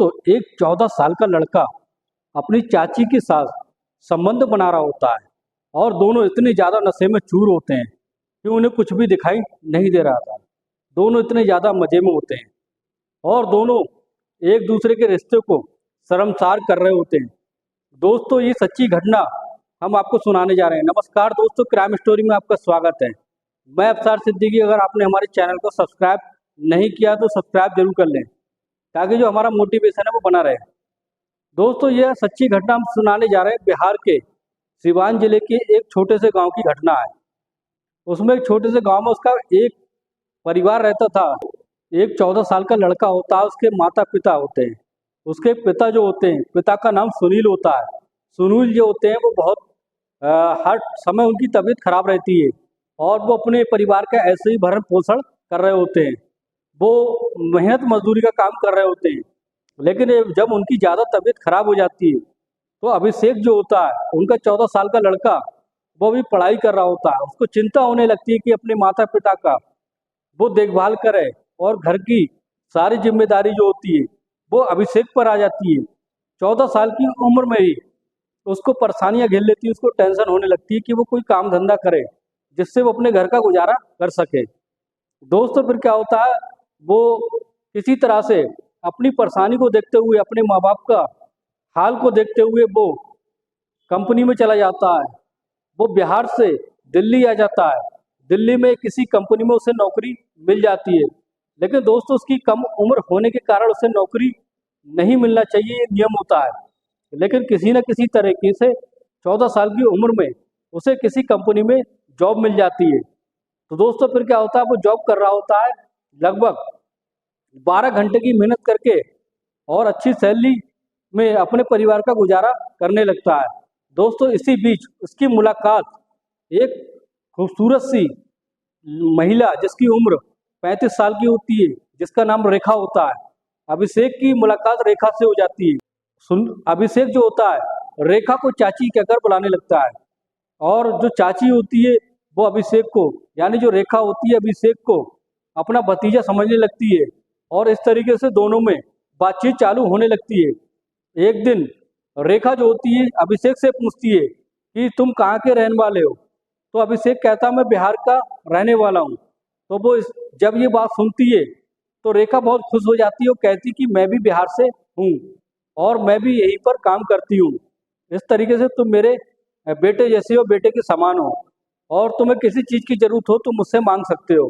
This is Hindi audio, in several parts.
दोस्तों, एक 14 साल का लड़का अपनी चाची के साथ संबंध बना रहा होता है और दोनों इतने ज़्यादा नशे में चूर होते हैं कि उन्हें कुछ भी दिखाई नहीं दे रहा था। दोनों इतने ज़्यादा मज़े में होते हैं और दोनों एक दूसरे के रिश्ते को शर्मसार कर रहे होते हैं। दोस्तों, ये सच्ची घटना हम आपको सुनाने जा रहे हैं। नमस्कार दोस्तों, क्राइम स्टोरी में आपका स्वागत है। मैं अफसार सिद्दीकी। अगर आपने हमारे चैनल को सब्सक्राइब नहीं किया तो सब्सक्राइब जरूर कर लें ताकि जो हमारा मोटिवेशन है वो बना रहे। दोस्तों, यह सच्ची घटना हम सुनाने जा रहे हैं बिहार के सिवान जिले के एक छोटे से गांव की घटना है। उसमें एक छोटे से गांव में उसका एक परिवार रहता था। एक 14 साल का लड़का होता है, उसके माता पिता होते हैं। उसके पिता जो होते हैं, पिता का नाम सुनील होता है। सुनील जो होते हैं वो बहुत हर समय उनकी तबीयत खराब रहती है और वो अपने परिवार का ऐसे ही भरण पोषण कर रहे होते हैं। वो मेहनत मजदूरी का काम कर रहे होते हैं, लेकिन जब उनकी ज़्यादा तबीयत खराब हो जाती है तो अभिषेक जो होता है, उनका 14 साल का लड़का, वो भी पढ़ाई कर रहा होता है। उसको चिंता होने लगती है कि अपने माता पिता का वो देखभाल करे और घर की सारी जिम्मेदारी जो होती है वो अभिषेक पर आ जाती है। 14 साल की उम्र में ही उसको परेशानियां घेर लेती है, उसको टेंशन होने लगती है कि वो कोई काम धंधा करे जिससे वो अपने घर का गुजारा कर सके। दोस्तों, फिर क्या होता है, वो किसी तरह से अपनी परेशानी को देखते हुए, अपने माँ बाप का हाल को देखते हुए वो कंपनी में चला जाता है। वो बिहार से दिल्ली आ जाता है। दिल्ली में किसी कंपनी में उसे नौकरी मिल जाती है, लेकिन दोस्तों उसकी कम उम्र होने के कारण उसे नौकरी नहीं मिलना चाहिए, ये नियम होता है। लेकिन किसी न किसी तरीके से 14 साल की उम्र में उसे किसी कंपनी में जॉब मिल जाती है। तो दोस्तों, फिर क्या होता है, वो जॉब कर रहा होता है लगभग 12 घंटे की मेहनत करके और अच्छी सैलरी में अपने परिवार का गुजारा करने लगता है। दोस्तों, इसी बीच उसकी मुलाकात एक खूबसूरत सी महिला जिसकी उम्र 35 साल की होती है, जिसका नाम रेखा होता है। अभिषेक की मुलाकात रेखा से हो जाती है। अभिषेक जो होता है रेखा को चाची कहकर बुलाने लगता है और जो चाची होती है वो अभिषेक को, यानी जो रेखा होती है, अभिषेक को अपना भतीजा समझने लगती है और इस तरीके से दोनों में बातचीत चालू होने लगती है। एक दिन रेखा जो होती है अभिषेक से पूछती है कि तुम कहाँ के रहने वाले हो। तो अभिषेक कहता मैं बिहार का रहने वाला हूँ। तो वो जब ये बात सुनती है तो रेखा बहुत खुश हो जाती है और कहती कि मैं भी बिहार से हूँ और मैं भी यहीं पर काम करती हूँ। इस तरीके से तुम मेरे बेटे जैसे हो, बेटे के समान हो और तुम्हें किसी चीज़ की ज़रूरत हो तो मुझसे मांग सकते हो।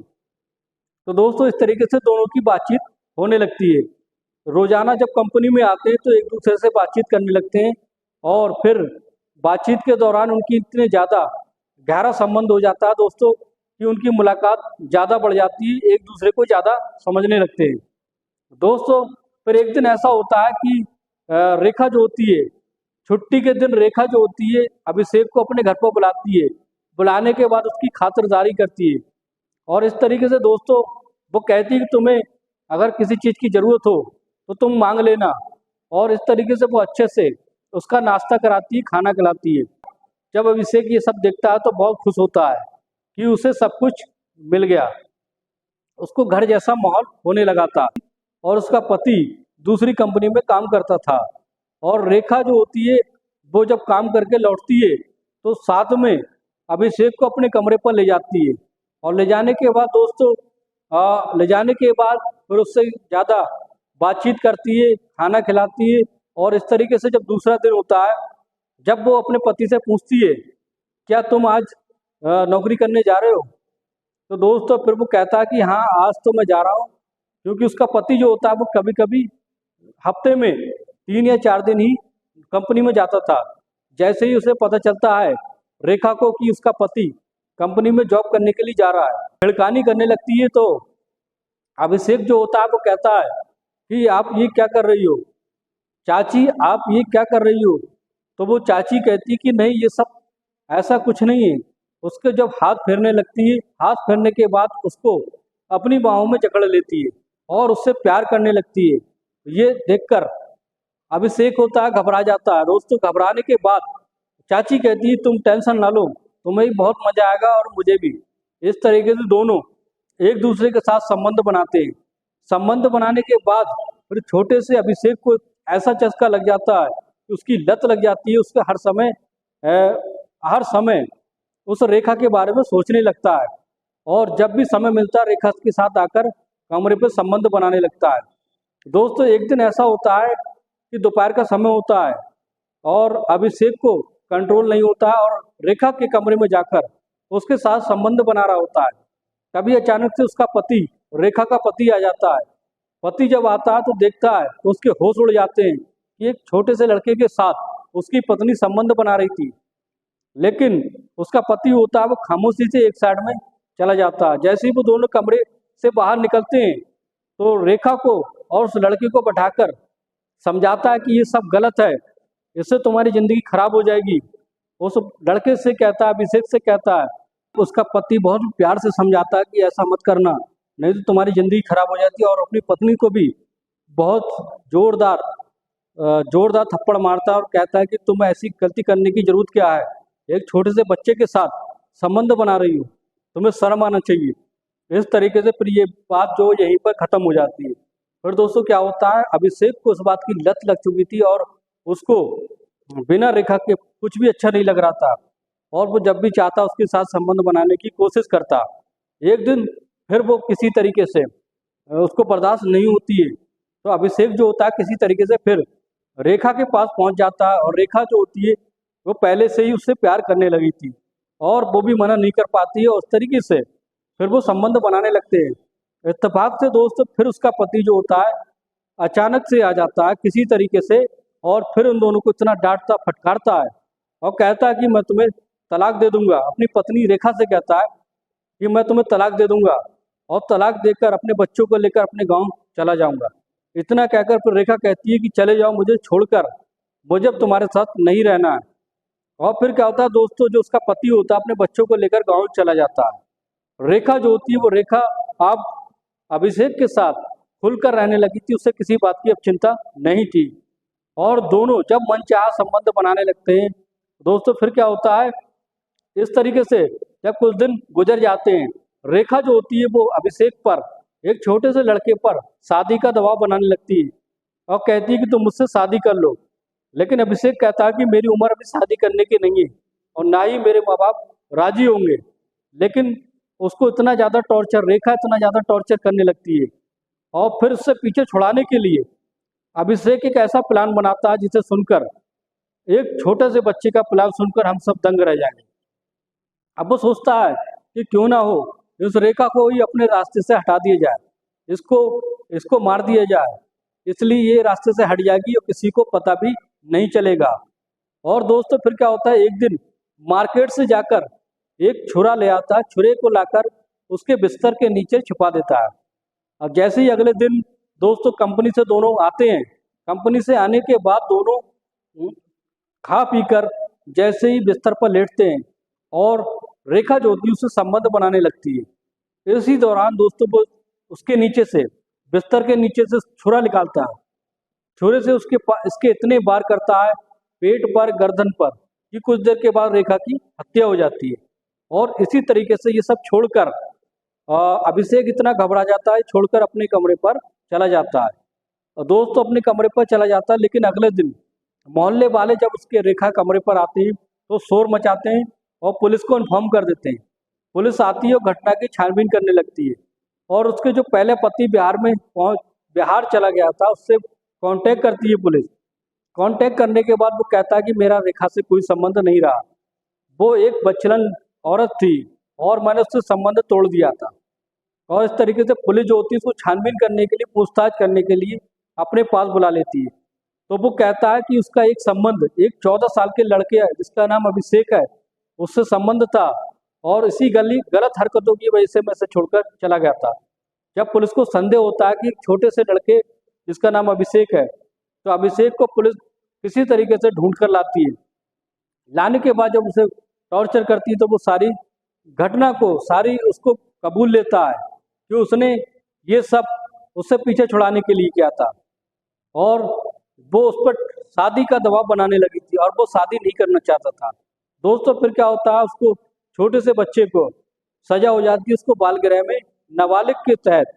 तो दोस्तों, इस तरीके से दोनों की बातचीत होने लगती है। रोजाना जब कंपनी में आते हैं तो एक दूसरे से बातचीत करने लगते हैं और फिर बातचीत के दौरान उनकी इतने ज़्यादा गहरा संबंध हो जाता है दोस्तों कि उनकी मुलाकात ज़्यादा बढ़ जाती है, एक दूसरे को ज़्यादा समझने लगते हैं। दोस्तों, फिर एक दिन ऐसा होता है कि रेखा जो होती है, छुट्टी के दिन रेखा जो होती है अभिषेक को अपने घर पर बुलाती है। बुलाने के बाद उसकी खातिरदारी करती है और इस तरीके से दोस्तों वो कहती है कि तुम्हें अगर किसी चीज़ की ज़रूरत हो तो तुम मांग लेना। और इस तरीके से वो अच्छे से उसका नाश्ता कराती है, खाना खिलाती है। जब अभिषेक ये सब देखता है तो बहुत खुश होता है कि उसे सब कुछ मिल गया। उसको घर जैसा माहौल होने लगा था और उसका पति दूसरी कंपनी में काम करता था। और रेखा जो होती है वो जब काम करके लौटती है तो साथ में अभिषेक को अपने कमरे पर ले जाती है और ले जाने के बाद दोस्तों ले जाने के बाद फिर उससे ज़्यादा बातचीत करती है, खाना खिलाती है। और इस तरीके से जब दूसरा दिन होता है, जब वो अपने पति से पूछती है क्या तुम आज नौकरी करने जा रहे हो, तो दोस्तों फिर वो कहता है कि हाँ आज तो मैं जा रहा हूँ, क्योंकि उसका पति जो होता है वो कभी कभी हफ्ते में 3 या 4 दिन ही कंपनी में जाता था। जैसे ही उसे पता चलता है रेखा को कि उसका पति कंपनी में जॉब करने के लिए जा रहा है, छिड़कानी करने लगती है। तो अभिषेक जो होता है वो कहता है कि आप ये क्या कर रही हो चाची, आप ये क्या कर रही हो। तो वो चाची कहती कि नहीं ये सब ऐसा कुछ नहीं है। उसके जब हाथ फेरने लगती है, हाथ फेरने के बाद उसको अपनी बाहों में जकड़ लेती है और उससे प्यार करने लगती है। ये देखकर अभिषेक होता है घबरा जाता है। दोस्तों, घबराने के बाद चाची कहती है तुम टेंशन ना लो, तुम्हें भी बहुत मजा आएगा और मुझे भी। इस तरीके से दोनों एक दूसरे के साथ संबंध बनाते हैं। संबंध बनाने के बाद फिर छोटे से अभिषेक को ऐसा चस्का लग जाता है कि उसकी लत लग जाती है। उसके हर समय उस रेखा के बारे में सोचने लगता है और जब भी समय मिलता है रेखा के साथ आकर कमरे पे संबंध बनाने लगता है। दोस्तों एक दिन ऐसा होता है कि दोपहर का समय होता है और अभिषेक को कंट्रोल नहीं होता है और रेखा के कमरे में जाकर उसके साथ संबंध बना रहा होता है। तभी अचानक से उसका पति, रेखा का पति आ जाता है। पति जब आता है तो देखता है तो उसके होश उड़ जाते हैं कि एक छोटे से लड़के के साथ उसकी पत्नी संबंध बना रही थी। लेकिन उसका पति होता है वो खामोशी से एक साइड में चला जाता है। जैसे ही वो दोनों कमरे से बाहर निकलते हैं तो रेखा को और उस लड़के को बैठाकर समझाता है कि ये सब गलत है, इससे तुम्हारी जिंदगी खराब हो जाएगी। उस लड़के से कहता है, अभिषेक से कहता है, उसका पति बहुत प्यार से समझाता है कि ऐसा मत करना, नहीं तो तुम्हारी जिंदगी खराब हो जाती है। और अपनी पत्नी को भी बहुत जोरदार थप्पड़ मारता है और कहता है कि तुम ऐसी गलती करने की जरूरत क्या है, एक छोटे से बच्चे के साथ संबंध बना रही हो, तुम्हें शर्म आना चाहिए। इस तरीके से फिर ये बात जो यहीं पर खत्म हो जाती है। फिर दोस्तों क्या होता है, अभिषेक को उस बात की लत लग चुकी थी और उसको बिना रेखा के कुछ भी अच्छा नहीं लग रहा था और वो जब भी चाहता उसके साथ संबंध बनाने की कोशिश करता। एक दिन फिर वो किसी तरीके से उसको बर्दाश्त नहीं होती है तो अभिषेक जो होता है किसी तरीके से फिर रेखा के पास पहुंच जाता है और रेखा जो होती है वो पहले से ही उससे प्यार करने लगी थी और वो भी मना नहीं कर पाती है। उस तरीके से फिर वो संबंध बनाने लगते हैं। इत्तेफाक से दोस्त फिर उसका पति जो होता है अचानक से आ जाता है किसी तरीके से और फिर उन दोनों को इतना डांटता फटकारता है और कहता है कि मैं तुम्हें तलाक दे दूंगा। अपनी पत्नी रेखा से कहता है कि मैं तुम्हें तलाक दे दूंगा और तलाक देकर अपने बच्चों को लेकर अपने गांव चला जाऊंगा। इतना कहकर फिर रेखा कहती है कि चले जाओ मुझे छोड़कर, मुझे अब तुम्हारे साथ नहीं रहना है। और फिर क्या होता है दोस्तों, जो उसका पति होता है अपने बच्चों को लेकर गाँव चला जाता है। रेखा जो होती है वो रेखा अब अभिषेक के साथ खुलकर रहने लगी थी, उससे किसी बात की अब चिंता नहीं थी और दोनों जब मनचाहा संबंध बनाने लगते हैं दोस्तों फिर क्या होता है, इस तरीके से जब कुछ दिन गुजर जाते हैं रेखा जो होती है वो अभिषेक पर, एक छोटे से लड़के पर शादी का दबाव बनाने लगती है और कहती है कि तुम मुझसे शादी कर लो। लेकिन अभिषेक कहता है कि मेरी उम्र अभी शादी करने की नहीं है और ना ही मेरे माँ बाप राजी होंगे। लेकिन उसको इतना ज़्यादा टॉर्चर, रेखा इतना ज़्यादा टॉर्चर करने लगती है और फिर उससे पीछे छुड़ाने के लिए अभिषेक एक ऐसा प्लान बनाता है जिसे सुनकर, एक छोटे से बच्चे का प्लान सुनकर हम सब दंग रह जाएंगे। अब वो सोचता है कि क्यों ना हो इस रेखा को ही अपने रास्ते से हटा दिया जाए, इसको मार दिया जाए, इसलिए ये रास्ते से हट जाएगी और किसी को पता भी नहीं चलेगा। और दोस्तों फिर क्या होता है, एक दिन मार्केट से जाकर एक छुरा ले आता है, छुरे को लाकर उसके बिस्तर के नीचे छुपा देता है। अब जैसे ही अगले दिन दोस्तों कंपनी से दोनों आते हैं, कंपनी से आने के बाद दोनों खा पीकर जैसे ही बिस्तर पर लेटते हैं और रेखा जो होती है उससे संबंध बनाने लगती है। इसी दौरान दोस्तों वो उसके नीचे से, बिस्तर के नीचे से छुरा निकालता है। छुरे से इसके इतने बार करता है पेट पर, गर्दन पर, कि कुछ देर के बाद रेखा की हत्या हो जाती है। और इसी तरीके से ये सब छोड़कर अभिषेक इतना घबरा जाता है, छोड़कर अपने कमरे पर चला जाता है। और दोस्तों अपने कमरे पर चला जाता है, लेकिन अगले दिन मोहल्ले वाले जब उसके रेखा कमरे पर आते हैं तो शोर मचाते हैं और पुलिस को इन्फॉर्म कर देते हैं। पुलिस आती है और घटना की छानबीन करने लगती है और उसके जो पहले पति बिहार चला गया था उससे कांटेक्ट करती है पुलिस। कांटेक्ट करने के बाद वो कहता है कि मेरा रेखा से कोई संबंध नहीं रहा, वो एक बचलन औरत थी और मैंने उससे संबंध तोड़ दिया था। और इस तरीके से पुलिस जो होती है उसको छानबीन करने के लिए, पूछताछ करने के लिए अपने पास बुला लेती है। तो वो कहता है कि उसका एक संबंध एक 14 साल के लड़के है जिसका नाम अभिषेक है, उससे संबंध था और इसी गलत हरकतों की वजह से मैं इसे छोड़कर चला गया था। जब पुलिस को संदेह होता है कि एक छोटे से लड़के जिसका नाम अभिषेक है, तो अभिषेक को पुलिस किसी तरीके से ढूंढ कर लाती है। लाने के बाद जब उसे टॉर्चर करती है तो वो सारी घटना को उसको कबूल लेता है कि उसने ये सब उससे पीछे छुड़ाने के लिए किया था और वो उस पर शादी का दबाव बनाने लगी थी और वो शादी नहीं करना चाहता था। दोस्तों फिर क्या होता है, उसको छोटे से बच्चे को सजा हो जाती है, उसको बाल गृह में, नाबालिग के तहत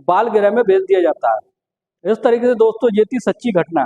बाल गृह में भेज दिया जाता है। इस तरीके से दोस्तों ये थी सच्ची घटना।